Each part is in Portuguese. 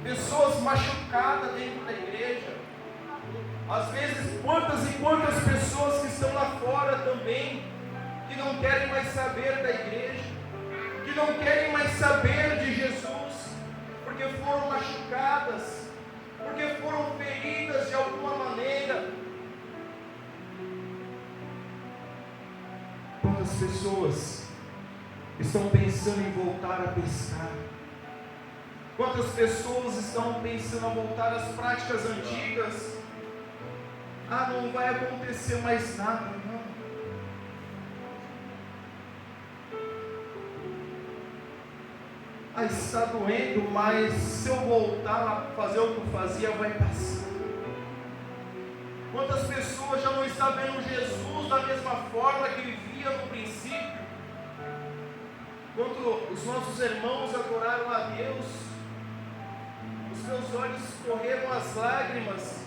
pessoas machucadas dentro da igreja. Às vezes, quantas e quantas pessoas que estão lá fora também, que não querem mais saber da igreja, que não querem mais saber de Jesus, porque foram machucadas, porque foram feridas de alguma maneira. Quantas pessoas estão pensando em voltar a pescar? Quantas pessoas estão pensando em voltar às práticas antigas? Ah, não vai acontecer mais nada, não. Ah, está doendo, mas se eu voltar a fazer o que eu fazia, vai passar. Quantas pessoas já não estão vendo Jesus da mesma forma que vivia no princípio? Quando os nossos irmãos adoraram a Deus, os meus olhos correram as lágrimas,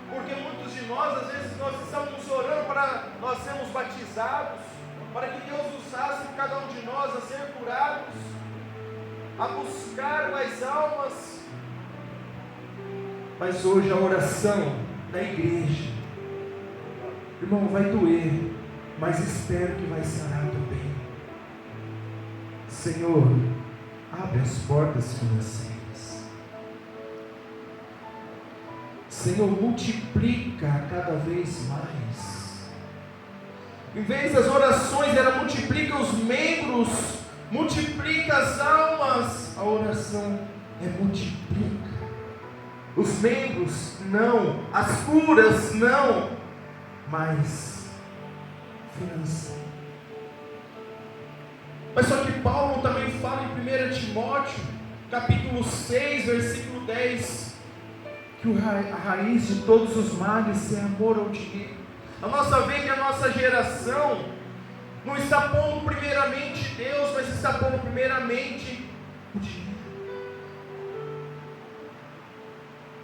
porque muitos de nós, às vezes, nós estamos orando para nós sermos batizados, para que Deus usasse cada um de nós a ser curados, a buscar mais almas. Mas hoje a oração da igreja, irmão, vai doer, mas espero que vai sarar também. Senhor, abre as portas financeiras. Senhor, multiplica cada vez mais. Em vez das orações, era multiplica os membros, multiplica as almas. A oração é multiplica os membros, não. As curas, não. Mas financeiro. Mas só que Paulo também fala em 1 Timóteo, capítulo 6, versículo 10, que a raiz de todos os males é amor ao dinheiro. A nossa vez, a nossa geração não está pondo primeiramente Deus, mas está pondo primeiramente o dinheiro.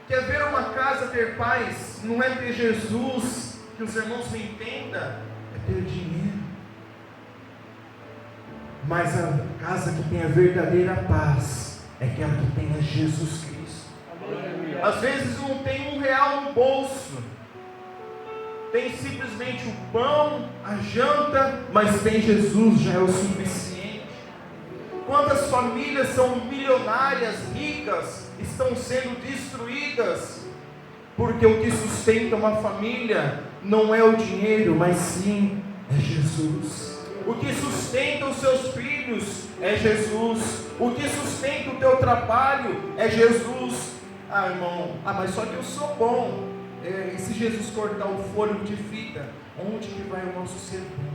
Quer ver uma casa ter paz? Não é ter Jesus, que os irmãos me entendam, é ter dinheiro. Mas a casa que tem a verdadeira paz é aquela que tem a Jesus Cristo. Amém. Às vezes não tem R$1 no bolso, tem simplesmente o pão, a janta, mas tem Jesus, já é o suficiente. Quantas famílias são milionárias, ricas, estão sendo destruídas, porque o que sustenta uma família não é o dinheiro, mas sim é Jesus. O que sustenta os seus filhos é Jesus. O que sustenta o teu trabalho é Jesus. Ah, irmão, mas só que eu sou bom. E se Jesus cortar o fôlego de vida, onde que vai o nosso ser bom?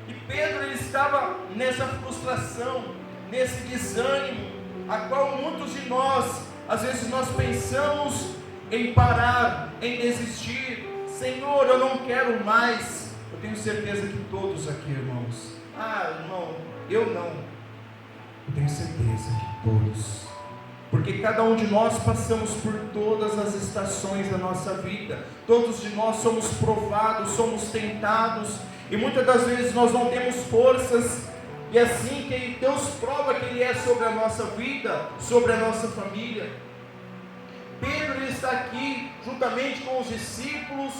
E Pedro, ele estava nessa frustração, nesse desânimo, a qual muitos de nós, às vezes nós pensamos em parar, em desistir. Senhor, eu não quero mais. Eu tenho certeza que todos aqui, irmãos, irmão, eu não. Eu tenho certeza que todos, porque cada um de nós passamos por todas as estações da nossa vida. Todos de nós somos provados, somos tentados, e muitas das vezes nós não temos forças, e assim que Deus prova que Ele é sobre a nossa vida, sobre a nossa família. Pedro está aqui, juntamente com os discípulos,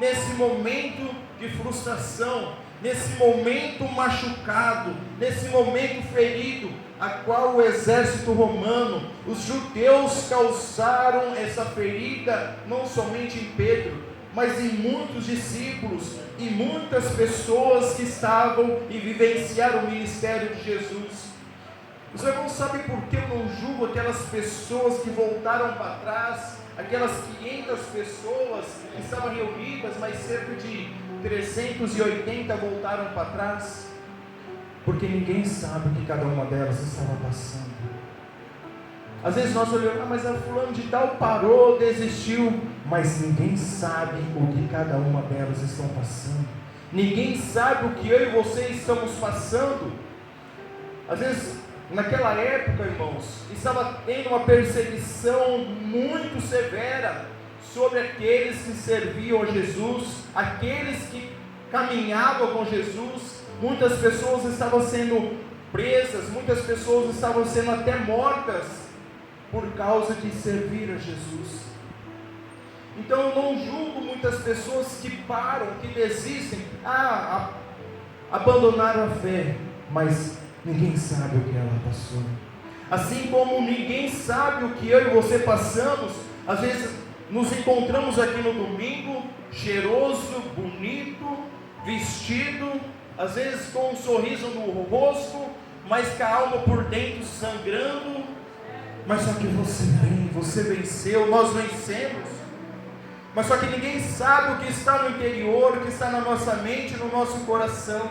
nesse momento de frustração, nesse momento machucado, nesse momento ferido, a qual o exército romano, os judeus causaram essa ferida, não somente em Pedro, mas em muitos discípulos e muitas pessoas que estavam e vivenciaram o ministério de Jesus. Os irmãos sabem por que eu não julgo aquelas pessoas que voltaram para trás, aquelas 500 pessoas que estavam reunidas, mas cerca de 380 voltaram para trás, porque ninguém sabe o que cada uma delas estava passando. Às vezes nós olhamos, mas a fulano de tal parou, desistiu, mas ninguém sabe o que cada uma delas estão passando. Ninguém sabe o que eu e você estamos passando. Às vezes, naquela época, irmãos, estava tendo uma perseguição muito severa sobre aqueles que serviam a Jesus, aqueles que caminhavam com Jesus. Muitas pessoas estavam sendo presas, muitas pessoas estavam sendo até mortas, por causa de servir a Jesus. Então eu não julgo muitas pessoas que param, que desistem, abandonaram a fé, mas ninguém sabe o que ela passou. Assim como ninguém sabe o que eu e você passamos, às vezes nos encontramos aqui no domingo, cheiroso, bonito, vestido, às vezes com um sorriso no rosto, mas com a alma por dentro sangrando, mas só que você venceu, nós vencemos. Mas só que ninguém sabe o que está no interior, o que está na nossa mente, no nosso coração.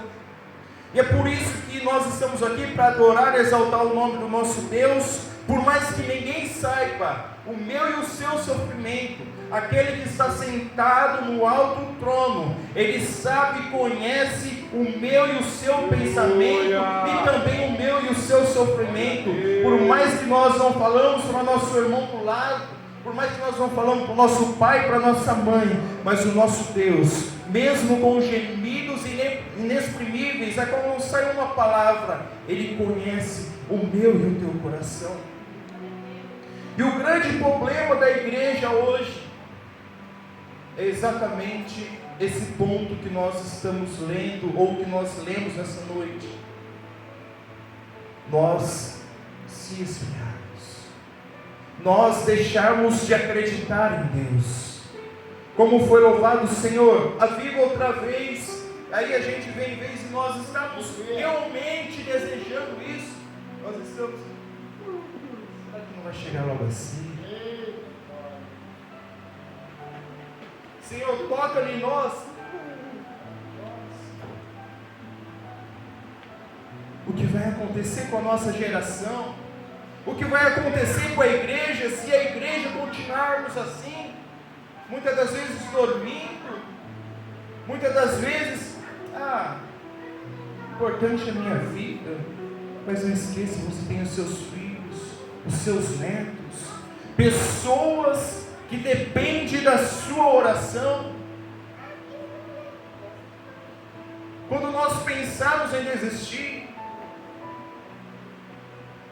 E é por isso que nós estamos aqui para adorar e exaltar o nome do nosso Deus, por mais que ninguém saiba o meu e o seu sofrimento. Aquele que está sentado no alto trono, Ele sabe e conhece o meu e o seu pensamento, e também o meu e o seu sofrimento. Por mais que nós não falamos para o nosso irmão do lado, por mais que nós não falamos para o nosso pai, para a nossa mãe, mas o nosso Deus, mesmo com gemidos inexprimíveis, é como não sai uma palavra, Ele conhece o meu e o teu coração. E o grande problema da igreja hoje é exatamente esse ponto que nós estamos lendo, ou que nós lemos nessa noite. Nós se esfriarmos, nós deixarmos de acreditar em Deus, como foi louvado o Senhor, aviva outra vez. Aí a gente vem em vez de nós estamos realmente desejando isso, nós estamos, será que não vai chegar logo assim? Senhor, toca em nós. O que vai acontecer com a nossa geração? O que vai acontecer com a igreja, se a igreja continuarmos assim? Muitas das vezes dormindo, muitas das vezes, importante é a minha vida, mas não esqueça, você tem os seus filhos, os seus netos, pessoas que dependem da sua oração. Quando nós pensamos em desistir,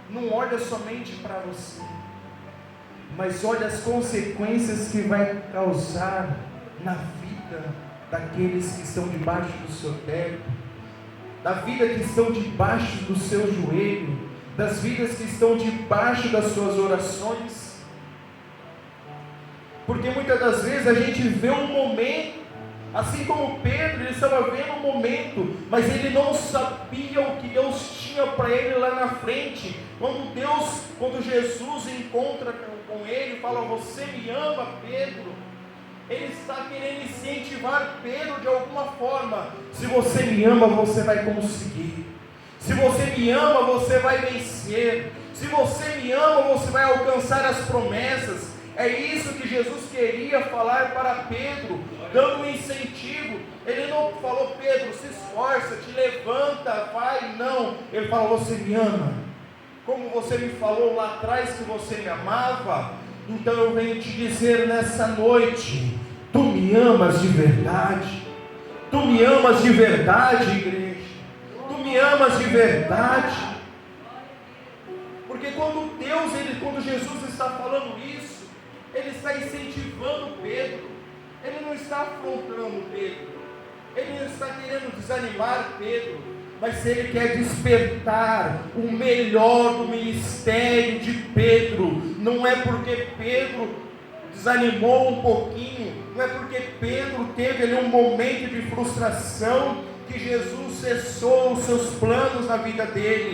não olha somente para você, mas olha as consequências que vai causar na vida daqueles que estão debaixo do seu teto, da vida que estão debaixo do seu joelho, das vidas que estão debaixo das suas orações. Porque muitas das vezes a gente vê um momento, assim como Pedro, ele estava vendo um momento, mas ele não sabia o que Deus tinha para ele lá na frente. Quando Jesus encontra com ele, fala: você me ama, Pedro? Ele está querendo incentivar Pedro de alguma forma. Se você me ama, você vai conseguir. Se você me ama, você vai vencer. Se você me ama, você vai alcançar as promessas. É isso que Jesus queria falar para Pedro, dando um incentivo. Ele não falou: Pedro, se esforça, te levanta, vai. Não, ele falou: você me ama, como você me falou lá atrás que você me amava. Então eu venho te dizer nessa noite: tu me amas de verdade? Tu me amas de verdade, igreja? Tu me amas de verdade? Porque quando Jesus está falando isso, Ele está incentivando Pedro. Ele não está afrontando Pedro. Ele não está querendo desanimar Pedro. Mas Ele quer despertar o melhor do ministério de Pedro. Não é porque Pedro desanimou um pouquinho, não é porque Pedro teve ali um momento de frustração que Jesus cessou os seus planos na vida dele.